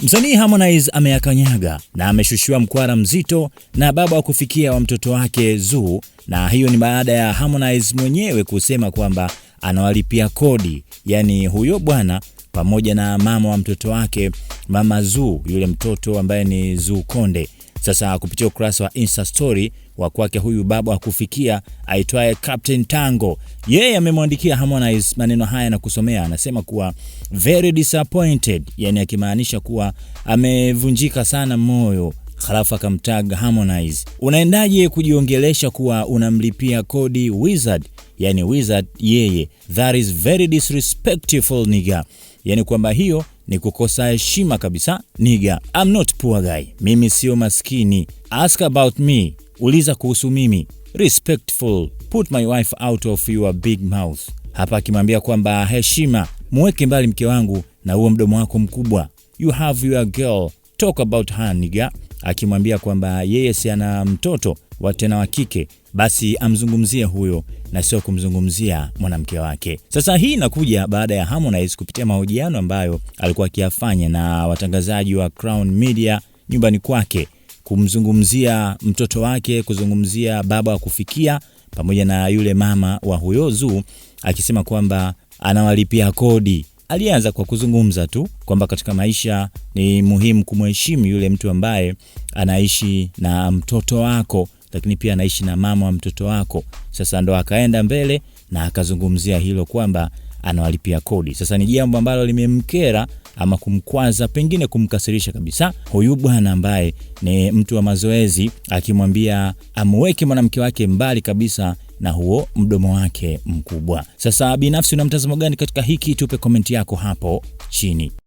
Msanii Harmonize ameyakanyaga na ameshushiwa mkwara mzito na baba wa kufikia wa mtoto wake Zuu, na hiyo ni baada ya Harmonize mwenyewe kusema kwamba anawalipia kodi, yani huyo bwana pamoja na mama wa mtoto wake, mama Zuu, yule mtoto ambaye ni Zuu Konde. Sasa kupitia ukurasa wa Insta story wa kwake huyu baba wa kufikia aitwaye Captain Tango, yeye amemwandikia Harmonize maneno haya na kusomea. Anasema kuwa very disappointed, yani akimaanisha kuwa amevunjika sana moyo. Halafu akamtag Harmonize, unaendaje kujiongelesha kuwa unamlipia kodi Wizard, yani Wizard yeye, that is very disrespectful nigga, yani kwamba hiyo ni kukosa heshima kabisa nigga. I'm not poor guy, mimi sio maskini. Ask about me, uliza kuhusu mimi. Respectful, put my wife out of your big mouth. Hapa akimwambia kwamba heshima, muweke mbali mke wangu na huo mdomo wako mkubwa. You have your girl, talk about her nigga. Akimwambia kwamba yeye si ana mtoto wa tena wa kike, basi amzungumzie huyo na sio kumzungumzia mwanamke wake. Sasa hii inakuja baada ya Harmonize kupitia mahojiano ambayo alikuwa akiyafanya na watangazaji wa Crown Media nyumbani kwake, kumzungumzia mtoto wake, kuzungumzia baba wa kufikia pamoja na yule mama wa huyo Zuu, akisema kwamba anawalipia kodi. Alianza kwa kuzungumza tu kwamba katika maisha ni muhimu kumheshimu yule mtu ambaye anaishi na mtoto wako, lakini pia anaishi na mama wa mtoto wako. Sasa ndo akaenda mbele na akazungumzia hilo kwamba anawalipia kodi. Sasa ni jambo ambalo limemkera ama kumkwaza, pengine kumkasirisha kabisa huyu bwana ambaye ni mtu wa mazoezi, akimwambia amweke mwanamke wake mbali kabisa na huo mdomo wake mkubwa. Sasa binafsi una mtazamo gani katika hiki? Tupe komenti yako hapo chini.